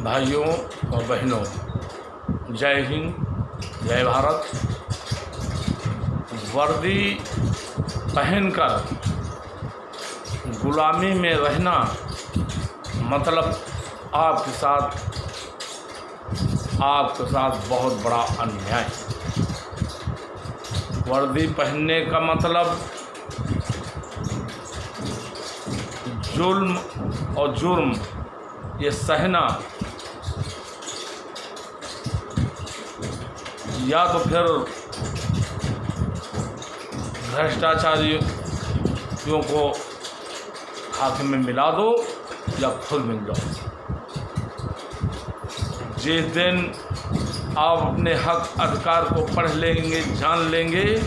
भाइयों और बहनों, जय हिंद, जय भारत। वर्दी पहनकर गुलामी में रहना मतलब आपके साथ बहुत बड़ा अन्याय। वर्दी पहनने का मतलब जुल्म और जुर्म ये सहना, या तो फिर भ्रष्टाचारियों को हाथ में मिला दो या खुद मिल जाओ। जिस दिन आप अपने हक अधिकार को पढ़ लेंगे, जान लेंगे,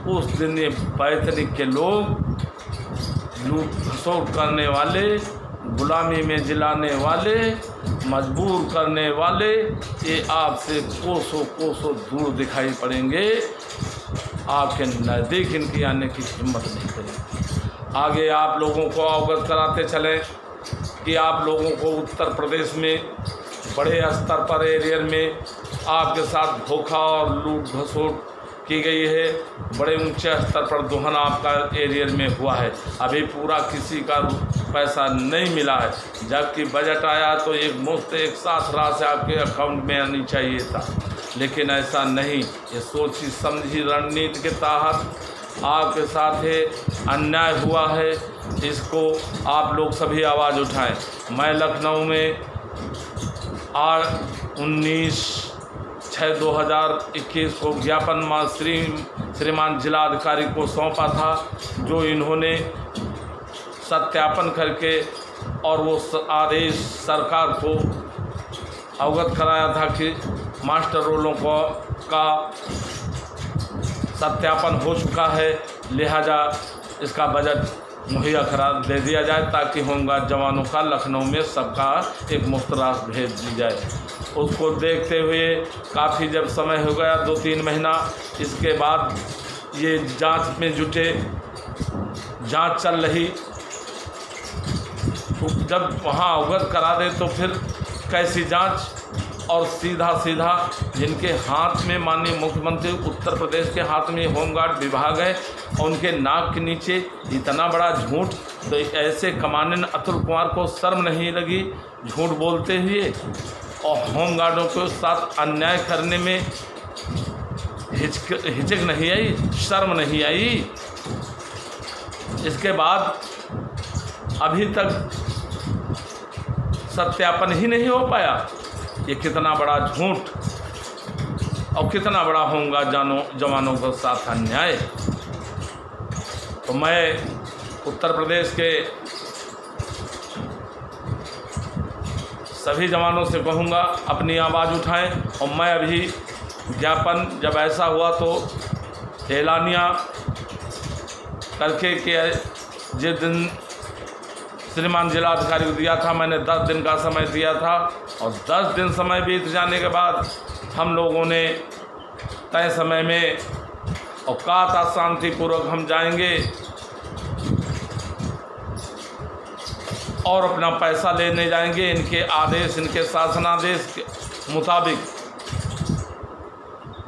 उस दिन ये बैतनिक के लोग, लूट खसोट करने वाले, गुलामी में जिलाने वाले, मजबूर करने वाले, ये आपसे कोसों कोसों दूर दिखाई पड़ेंगे। आपके नज़दीक इनकी आने की हिम्मत नहीं करेंगे। आगे आप लोगों को अवगत कराते चलें कि आप लोगों को उत्तर प्रदेश में बड़े स्तर पर एरिया में आपके साथ धोखा और लूट खसोट की गई है। बड़े ऊंचे स्तर पर दोहन आपका एरिया में हुआ है। अभी पूरा किसी का पैसा नहीं मिला है, जबकि बजट आया तो एक मुफ्त एक साथ राशि आपके अकाउंट में आनी चाहिए था, लेकिन ऐसा नहीं। ये सोची समझी रणनीति के तहत आपके साथ है अन्याय हुआ है। इसको आप लोग सभी आवाज़ उठाएं। मैं लखनऊ में 19/6/2021 को ज्ञापन श्रीमान जिलाधिकारी को सौंपा था, जो इन्होंने सत्यापन करके और वो आदेश सरकार को अवगत कराया था कि मास्टर रोलों का सत्यापन हो चुका है, लिहाजा इसका बजट मुहैया करा दे दिया जाए ताकि होमगार्ड जवानों का लखनऊ में सबका एक मुफ्त राशि भेज दी जाए। उसको देखते हुए काफ़ी जब समय हो गया 2-3 महीना, इसके बाद ये जांच में जुटे, जांच चल रही, तो जब वहाँ अवगत करा दे तो फिर कैसी जांच। और सीधा जिनके हाथ में माननीय मुख्यमंत्री उत्तर प्रदेश के हाथ में होमगार्ड विभाग है, उनके नाक के नीचे इतना बड़ा झूठ। तो ऐसे कमांडेंट अतुल कुमार को शर्म नहीं लगी झूठ बोलते हुए, और होमगार्डों के साथ अन्याय करने में हिचक नहीं आई, शर्म नहीं आई। इसके बाद अभी तक सत्यापन ही नहीं हो पाया। ये कितना बड़ा झूठ और कितना बड़ा होमगार्ड जवानों के साथ अन्याय। तो मैं उत्तर प्रदेश के सभी जवानों से कहूँगा अपनी आवाज़ उठाएं। और मैं अभी ज्ञापन जब ऐसा हुआ तो एलानिया करके कि जिस दिन श्रीमान जिलाधिकारी को दिया था, मैंने 10 दिन का समय दिया था, और 10 दिन समय बीत जाने के बाद हम लोगों ने तय समय में और कहा था शांतिपूर्वक हम जाएंगे और अपना पैसा लेने जाएंगे इनके आदेश, इनके शासनादेश के मुताबिक।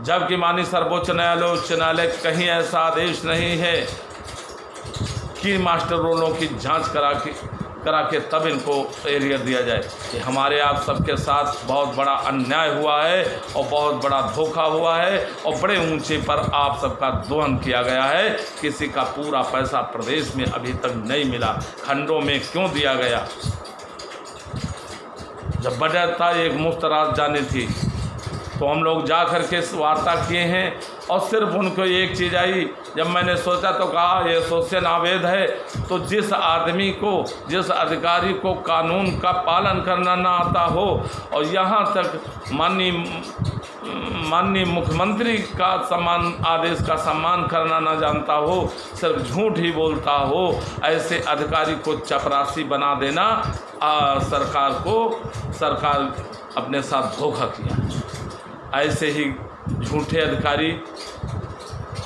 जबकि माननीय सर्वोच्च न्यायालय, उच्च न्यायालय कहीं ऐसा आदेश नहीं है कि मास्टर रोलों की जांच करा के तब इनको एरियर दिया जाए। कि हमारे आप सबके साथ बहुत बड़ा अन्याय हुआ है और बहुत बड़ा धोखा हुआ है, और बड़े ऊंचे पर आप सबका दोहन किया गया है। किसी का पूरा पैसा प्रदेश में अभी तक नहीं मिला। खंडों में क्यों दिया गया? जब बजट था एक मुफ्त राशि जानी थी, तो हम लोग जा कर के वार्ता किए हैं, और सिर्फ उनको एक चीज़ आई। जब मैंने सोचा तो कहा ये शोषण अवैध है, तो जिस आदमी को, जिस अधिकारी को कानून का पालन करना ना आता हो, और यहाँ तक माननीय मुख्यमंत्री का आदेश का सम्मान करना ना जानता हो, सिर्फ झूठ ही बोलता हो, ऐसे अधिकारी को चपरासी बना देना सरकार अपने साथ धोखा किया। ऐसे ही झूठे अधिकारी,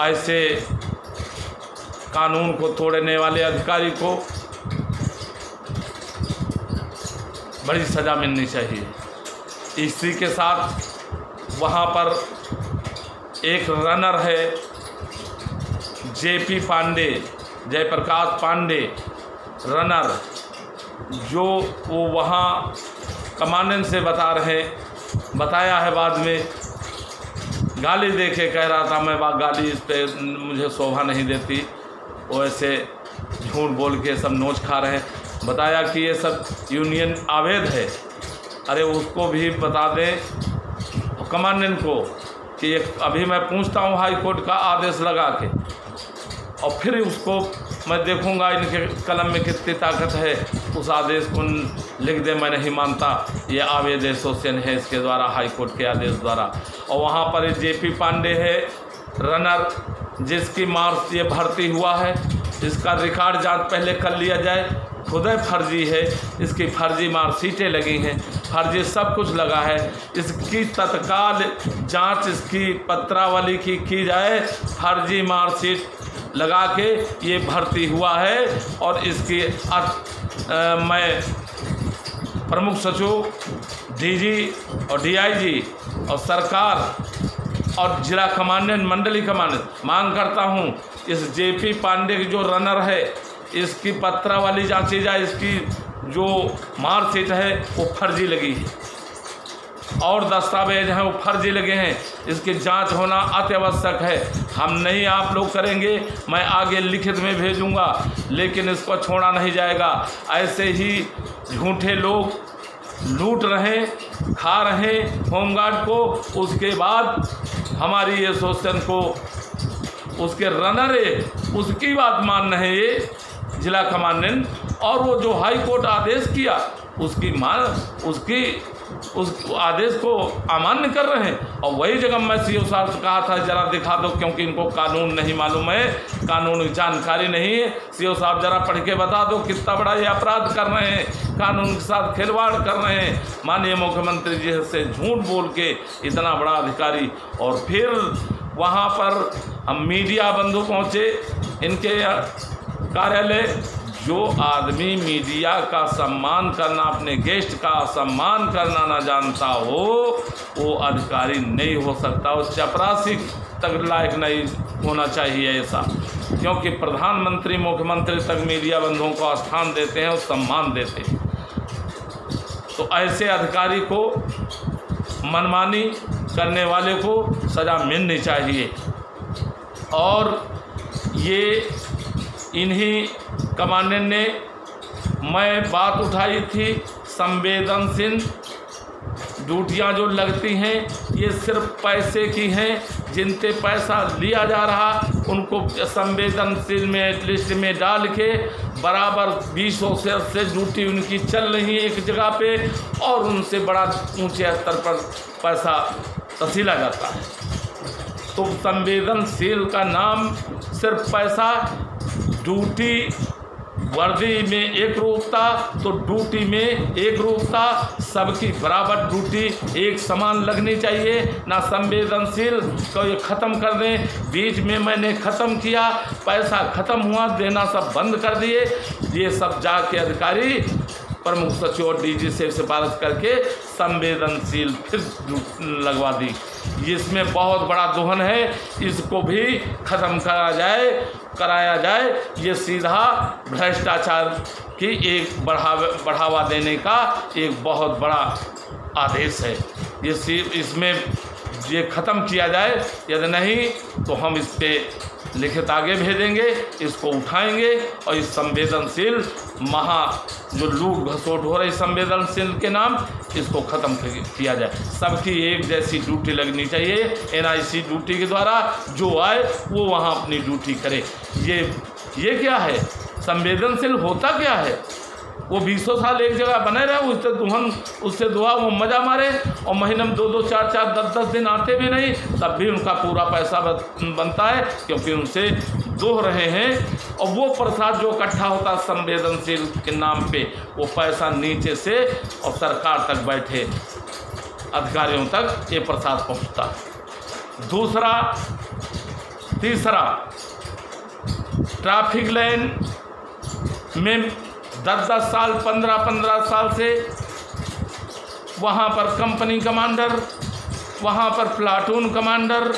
ऐसे कानून को तोड़ने वाले अधिकारी को बड़ी सज़ा मिलनी चाहिए। इसी के साथ वहाँ पर एक रनर है जेपी पांडे, जयप्रकाश पांडे रनर, जो वो वहाँ कमांडेंट से बताया है, बाद में गाली दे के कह रहा था मैं गाली इस पे मुझे शोभा नहीं देती, वो ऐसे झूठ बोल के सब नोच खा रहे हैं। बताया कि ये सब यूनियन अवैध है। अरे उसको भी बता दें कमांडेंट को कि अभी मैं पूछता हूँ हाई कोर्ट का आदेश लगा के, और फिर उसको मैं देखूंगा इनके कलम में कितनी ताकत है, उस आदेश को लिख दे। मैं नहीं मानता ये अवैध एसोसिएशन है इसके द्वारा, हाई कोर्ट के आदेश द्वारा। और वहाँ पर जेपी पांडे है रनर, जिसकी मार्च ये भर्ती हुआ है, इसका रिकॉर्ड जांच पहले कर लिया जाए। खुद फर्जी है, इसकी फर्जी मार्कशीटें लगी हैं, फर्जी सब कुछ लगा है। इसकी तत्काल जांच इसकी पत्रावली की जाए। फर्जी मार्कशीट लगा के ये भर्ती हुआ है, और इसकी मैं प्रमुख सचिव, डीजी और डीआईजी और सरकार और जिला कमांडेंट, मंडली कमांडेंट मांग करता हूँ इस जेपी पांडे की जो रनर है इसकी पत्रावली जांची जाए। इसकी जो मार्कशीट है वो फर्जी लगी है, और दस्तावेज हैं वो फर्जी लगे हैं, इसकी जांच होना अत्यावश्यक है। हम नहीं आप लोग करेंगे, मैं आगे लिखित में भेजूंगा, लेकिन इसको छोड़ा नहीं जाएगा। ऐसे ही झूठे लोग लूट रहे, खा रहे होमगार्ड को, उसके बाद हमारी एसोसिएशन को उसके रनर है उसकी बात मान रहे ये जिला कमांडेंट, और वो जो हाई कोर्ट आदेश किया उस आदेश को अमान्य कर रहे हैं। और वही जगह मैं सीओ साहब से कहा था जरा दिखा दो, क्योंकि इनको कानून नहीं मालूम है, कानून की जानकारी नहीं है। सीओ साहब जरा पढ़ के बता दो कितना बड़ा ये अपराध कर रहे हैं, कानून के साथ खिलवाड़ कर रहे हैं। माननीय मुख्यमंत्री जी से झूठ बोल के इतना बड़ा अधिकारी, और फिर वहाँ पर हम मीडिया बंधु पहुँचे इनके कार्यालय। जो आदमी मीडिया का सम्मान करना, अपने गेस्ट का सम्मान करना ना जानता हो, वो अधिकारी नहीं हो सकता, वो चपरासी तक लायक नहीं होना चाहिए ऐसा, क्योंकि प्रधानमंत्री मुख्यमंत्री तक मीडिया बंधुओं को स्थान देते हैं और सम्मान देते हैं। तो ऐसे अधिकारी को, मनमानी करने वाले को सज़ा मिलनी चाहिए। और ये इन्हीं कमांडेंट ने मैं बात उठाई थी, संवेदनशील ड्यूटियाँ जो लगती हैं ये सिर्फ पैसे की हैं, जिनसे पैसा लिया जा रहा उनको संवेदनशील में लिस्ट में डाल के बराबर 20 से ड्यूटी उनकी चल रही है एक जगह पे, और उनसे बड़ा ऊंचे स्तर पर पैसा वसूला जाता है। तो संवेदनशील का नाम सिर्फ पैसा, ड्यूटी वर्दी में एक रूपता, तो ड्यूटी में एक रूपता, सबकी बराबर ड्यूटी एक समान लगनी चाहिए। ना संवेदनशील को ये ख़त्म कर दें, बीच में मैंने ख़त्म किया, पैसा ख़त्म हुआ, देना सब बंद कर दिए। ये सब जाके अधिकारी प्रमुख सचिव और डीजी से सिफारिश करके संवेदनशील फिर लगवा दी। इसमें बहुत बड़ा दोहन है, इसको भी ख़त्म कराया जाए। ये सीधा भ्रष्टाचार की एक बढ़ावा देने का एक बहुत बड़ा आदेश है। इसमें ये ख़त्म किया जाए, यदि नहीं तो हम इस पर लिखित आगे भेजेंगे, इसको उठाएंगे और इस संवेदनशील जो लूट घसोट हो रही संवेदनशील के नाम, इसको ख़त्म किया जाए। सबकी एक जैसी ड्यूटी लगनी चाहिए। एनआईसी ड्यूटी के द्वारा जो आए वो वहाँ अपनी ड्यूटी करे। ये क्या है? संवेदनशील होता क्या है? वो 20 साल एक जगह बने रहे, उससे दुआ वो मज़ा मारे, और महीने में 2-2, 4-4, 10-10 दिन आते भी नहीं, तब भी उनका पूरा पैसा बनता है, क्योंकि उनसे दोह रहे हैं। और वो प्रसाद जो इकट्ठा होता है संवेदनशील के नाम पे, वो पैसा नीचे से और सरकार तक बैठे अधिकारियों तक ये प्रसाद पहुँचता है। तीसरा, ट्रैफिक लाइन में 10-10 साल, 15-15 साल से वहाँ पर कंपनी कमांडर, वहाँ पर प्लाटून कमांडर,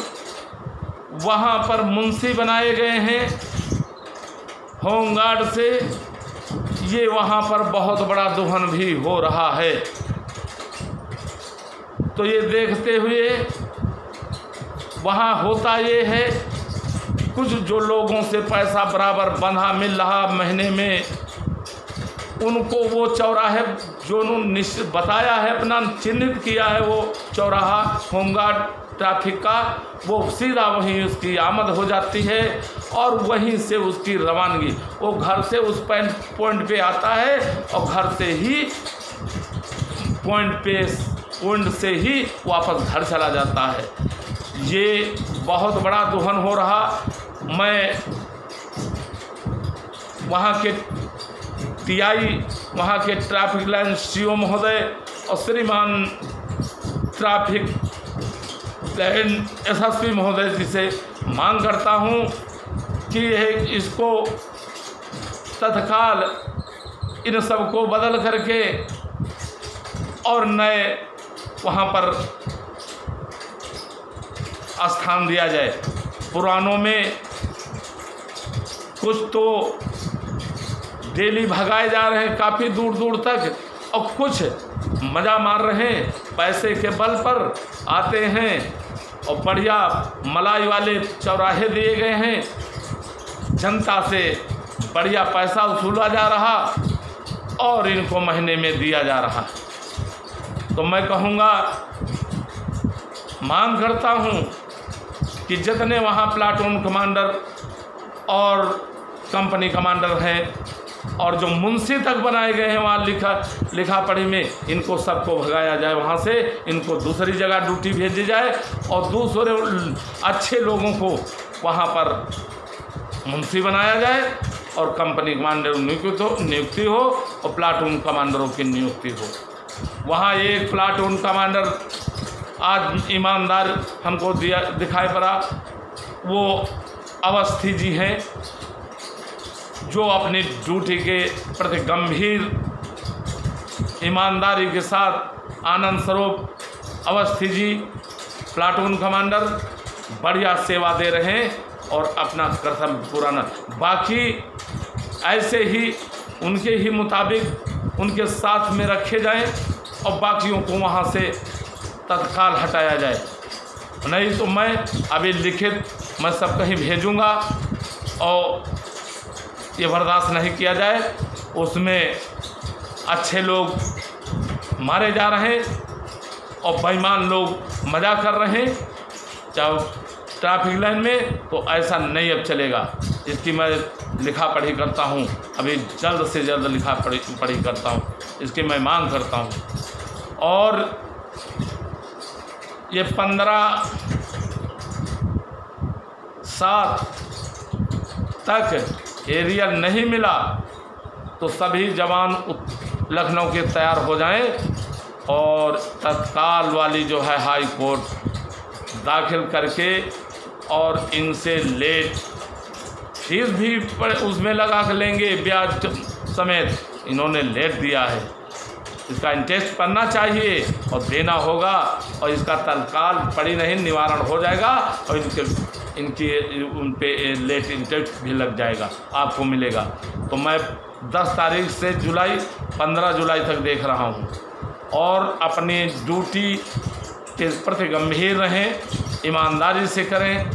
वहाँ पर मुंशी बनाए गए हैं होमगार्ड से। ये वहाँ पर बहुत बड़ा दोहन भी हो रहा है। तो ये देखते हुए वहाँ होता ये है, कुछ जो लोगों से पैसा बराबर बंधा मिल रहा महीने में, उनको वो चौराहे जो उन्होंने बताया है, अपना चिन्हित किया है वो चौराहा होमगार्ड ट्रैफिक का, वो सीधा वहीं उसकी आमद हो जाती है और वहीं से उसकी रवानगी, वो घर से उस पॉइंट पे आता है और घर से ही पॉइंट से ही वापस घर चला जाता है। ये बहुत बड़ा दोहन हो रहा। मैं वहाँ के टीआई, वहाँ के ट्रैफिक लाइन सीओ महोदय और श्रीमान ट्रैफिक लाइन एसएसपी महोदय जी से मांग करता हूँ कि यह इसको तत्काल इन सबको बदल करके और नए वहाँ पर स्थान दिया जाए। पुरानों में कुछ तो डेली भगाए जा रहे हैं काफ़ी दूर दूर तक, और कुछ मज़ा मार रहे हैं, पैसे के बल पर आते हैं और बढ़िया मलाई वाले चौराहे दिए गए हैं, जनता से बढ़िया पैसा वसूला जा रहा और इनको महीने में दिया जा रहा। तो मैं कहूँगा, मांग करता हूँ कि जितने वहाँ प्लाटून कमांडर और कंपनी कमांडर हैं और जो मुंशी तक बनाए गए हैं वहाँ लिखा पढ़ी में, इनको सबको भगाया जाए वहाँ से, इनको दूसरी जगह ड्यूटी भेजी जाए और दूसरे अच्छे लोगों को वहाँ पर मुंशी बनाया जाए और कंपनी कमांडर नियुक्ति हो और प्लाटून कमांडरों की नियुक्ति हो। वहाँ एक प्लाटून कमांडर आज ईमानदार हमको दिखाई पड़ा, वो अवस्थी जी हैं, जो अपनी ड्यूटी के प्रति गंभीर ईमानदारी के साथ आनंद स्वरूप अवस्थी जी प्लाटून कमांडर बढ़िया सेवा दे रहे हैं और अपना कर्तव्य पूरा न, बाकी ऐसे ही उनके ही मुताबिक उनके साथ में रखे जाएं और बाकियों को वहाँ से तत्काल हटाया जाए। नहीं तो मैं अभी लिखित मैं सब कहीं भेजूँगा और ये बर्दाश्त नहीं किया जाए। उसमें अच्छे लोग मारे जा रहे हैं और बेईमान लोग मज़ा कर रहे हैं चाहे ट्रैफिक लाइन में, तो ऐसा नहीं अब चलेगा। इसकी मैं लिखा पढ़ी करता हूँ, अभी जल्द से जल्द लिखा पढ़ी करता हूँ, इसकी मैं मांग करता हूँ। और ये 15/7 तक एरिया नहीं मिला तो सभी जवान लखनऊ के तैयार हो जाएं और तत्काल वाली जो है हाई कोर्ट दाखिल करके और इनसे लेट फीस भी उसमें लगा कर लेंगे, ब्याज समेत। इन्होंने लेट दिया है, इसका इंटरेस्ट पड़ना चाहिए और देना होगा और इसका तत्काल पड़ी नहीं निवारण हो जाएगा और उन पे लेट इंटरेस्ट भी लग जाएगा, आपको मिलेगा। तो मैं 10 तारीख से 15 जुलाई तक देख रहा हूँ और अपनी ड्यूटी के प्रति गंभीर रहें, ईमानदारी से करें,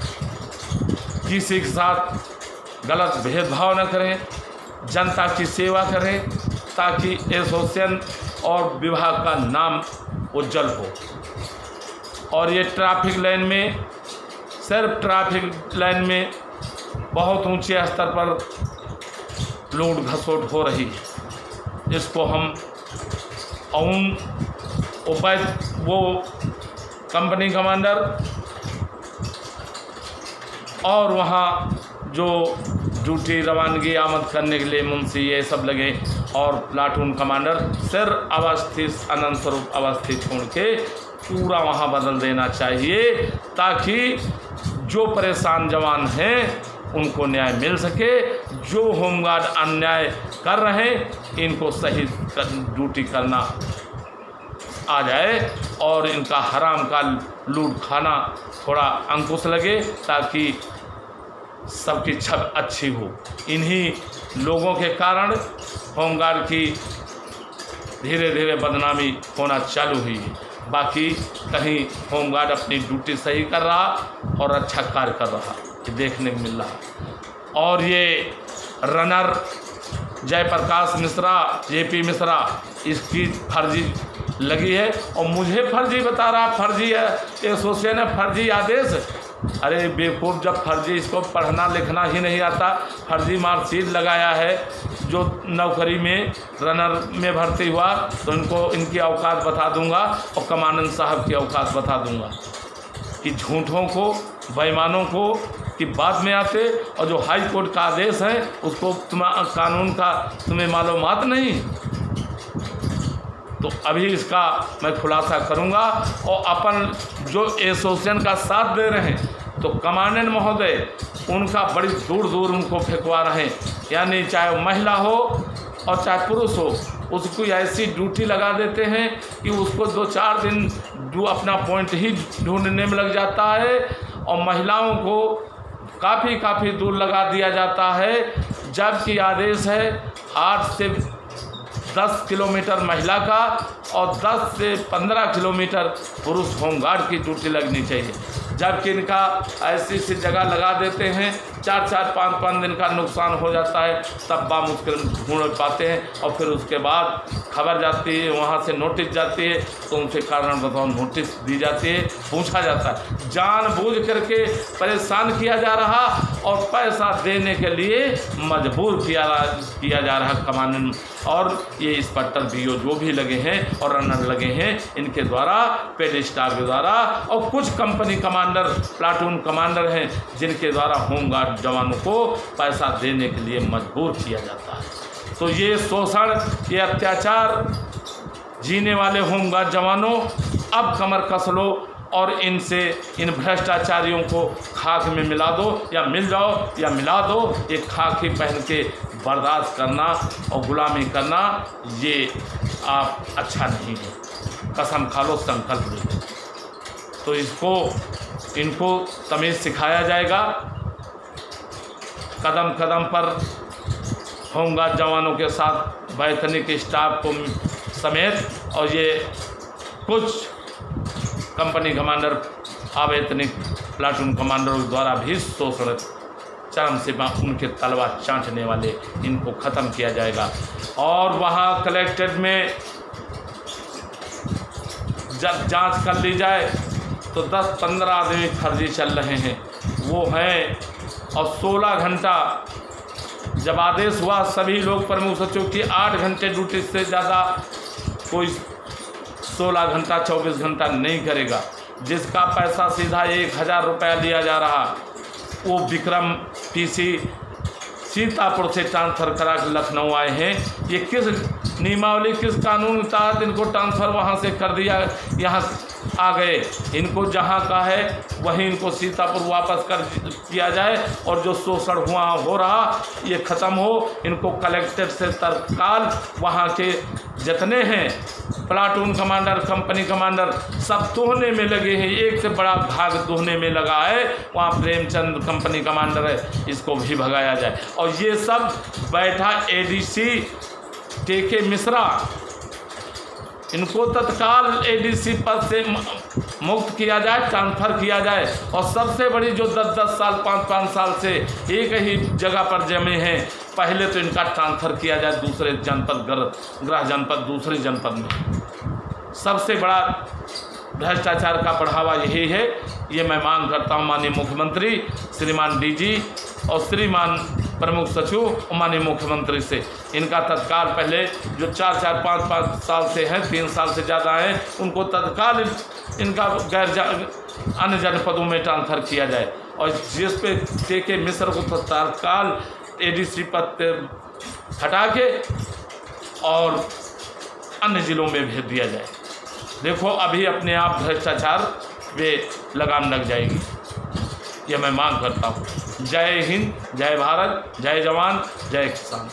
किसी के साथ गलत भेदभाव न करें, जनता की सेवा करें ताकि एसोसिएशन और विभाग का नाम उज्जवल हो। और ये ट्रैफिक लाइन में, सिर्फ ट्रैफिक लाइन में बहुत ऊंचे स्तर पर लूट घसोट हो रही है। इसको हम वो कंपनी कमांडर और वहाँ जो ड्यूटी रवानगी आमद करने के लिए मुंशी ये सब लगे और प्लाटून कमांडर सिर्फ अवस्थित अनंत स्वरूप अवस्थित छोड़ के पूरा वहाँ बदल देना चाहिए ताकि जो परेशान जवान हैं उनको न्याय मिल सके। जो होमगार्ड अन्याय कर रहे हैं इनको सही ड्यूटी करना आ जाए और इनका हराम का लूट खाना थोड़ा अंकुश लगे, ताकि सबकी छवि अच्छी हो। इन्हीं लोगों के कारण होमगार्ड की धीरे धीरे बदनामी होना चालू हुई है। बाकी कहीं होमगार्ड अपनी ड्यूटी सही कर रहा और अच्छा कार्य कर रहा, ये देखने को मिल रहा। और ये रनर जयप्रकाश मिश्रा, जेपी मिश्रा, इसकी फर्जी लगी है और मुझे फर्जी बता रहा, फर्जी है एसोसिएशन है, फर्जी आदेश। अरे बेवकूफ़, जब फर्जी, इसको पढ़ना लिखना ही नहीं आता, फर्जी मार्कशीट लगाया है। जो नौकरी में रनर में भर्ती हुआ तो इनको इनकी औकात बता दूंगा और कमांडेंट साहब की औकात बता दूंगा कि झूठों को, बेईमानों को कि बाद में आते, और जो हाई कोर्ट का आदेश है उसको कानून का तुम्हें मालूमात नहीं। तो अभी इसका मैं खुलासा करूंगा। और अपन जो एसोसिएशन का साथ दे रहे हैं, तो कमांडेंट महोदय उनका बड़ी दूर दूर उनको फेंकवा रहे हैं, यानी चाहे महिला हो और चाहे पुरुष हो, उसको ऐसी ड्यूटी लगा देते हैं कि उसको 2-4 दिन जो अपना पॉइंट ही ढूंढने में लग जाता है, और महिलाओं को काफ़ी दूर लगा दिया जाता है। जबकि आदेश है 8 से 10 किलोमीटर महिला का और 10 से 15 किलोमीटर पुरुष होमगार्ड की ड्यूटी लगनी चाहिए। जबकि इनका ऐसी जगह लगा देते हैं, 4-4, 5-5 दिन का नुकसान हो जाता है, तब बामुश्किल ढूंढ पाते हैं। और फिर उसके बाद खबर जाती है, वहाँ से नोटिस जाती है, तो उनसे कारण बताओ नोटिस दी जाती है, पूछा जाता है। जानबूझ करके परेशान किया जा रहा और पैसा देने के लिए मजबूर किया जा रहा कमांडेंट और ये इंस्पेक्टर बीओ जो भी लगे हैं और रनर लगे हैं, इनके द्वारा, पेड स्टाफ के द्वारा, और कुछ कंपनी कमांडर, प्लाटून कमांडर हैं जिनके द्वारा होमगार्ड जवानों को पैसा देने के लिए मजबूर किया जाता है। तो ये शोषण, ये अत्याचार जीने वाले होमगार्ड जवानों, अब कमर कस लो और इनसे, इन भ्रष्टाचारियों को खाक में मिला दो, या मिल जाओ या मिला दो। ये खाकी पहन के बर्दाश्त करना और गुलामी करना, ये आप अच्छा नहीं है। कसम खा लो, संकल्प लो। तो इनको तमीज़ सिखाया जाएगा। कदम कदम पर होमगार्ड जवानों के साथ वैतनिक स्टाफ को समेत, और ये कुछ कंपनी कमांडर, अवैतनिक प्लाटून कमांडरों द्वारा भी शोषण चरम सीमा, उनके तलवार चाटने वाले, इनको ख़त्म किया जाएगा। और वहाँ कलेक्ट्रेट में जब जांच कर ली जाए तो 10-15 आदमी फर्जी चल रहे हैं, वो हैं। और 16 घंटा जब आदेश हुआ, सभी लोग प्रमुख सचिव की 8 घंटे ड्यूटी से ज़्यादा कोई 16 घंटा 24 घंटा नहीं करेगा। जिसका पैसा सीधा 1000 रुपया लिया जा रहा, वो विक्रम पीसी सीतापुर से ट्रांसफ़र करा के लखनऊ आए हैं। ये किस नियमावली, किस कानून के तहत इनको ट्रांसफ़र वहाँ से कर दिया, यहाँ आ गए? इनको जहाँ का है वहीं इनको सीतापुर वापस कर किया जाए, और जो शोषण हो रहा ये ख़त्म हो। इनको कलेक्ट्रेट से तत्काल वहाँ के जितने हैं प्लाटून कमांडर, कंपनी कमांडर, सब दोहने में लगे हैं। एक से बड़ा भाग दोहने में लगा है, वहाँ प्रेमचंद कंपनी कमांडर है, इसको भी भगाया जाए। और ये सब बैठा एडीसी के मिश्रा, इनको तत्काल एडीसी पद से मुक्त किया जाए, ट्रांसफ़र किया जाए। और सबसे बड़ी जो 10-10 साल, 5-5 साल से एक ही जगह पर जमे हैं, पहले तो इनका ट्रांसफ़र किया जाए दूसरे जनपद, गृह जनपद, दूसरे जनपद में। सबसे बड़ा भ्रष्टाचार का बढ़ावा यही है। ये मैं मांग करता हूँ माननीय मुख्यमंत्री, श्रीमान डीजी और श्रीमान प्रमुख सचिव, माननीय मुख्यमंत्री से, इनका तत्काल पहले जो 4-4, 5-5 साल से हैं, 3 साल से ज़्यादा हैं, उनको तत्काल इनका अन्य जनपदों में ट्रांसफ़र किया जाए। और जिस पे के मिश्र को तत्काल एडीसी पद हटा के और अन्य ज़िलों में भेज दिया जाए। देखो अभी अपने आप भ्रष्टाचार वे लगाम लग जाएगी, ये मैं मांग करता हूँ। जय हिंद, जय भारत, जय जवान, जय किसान।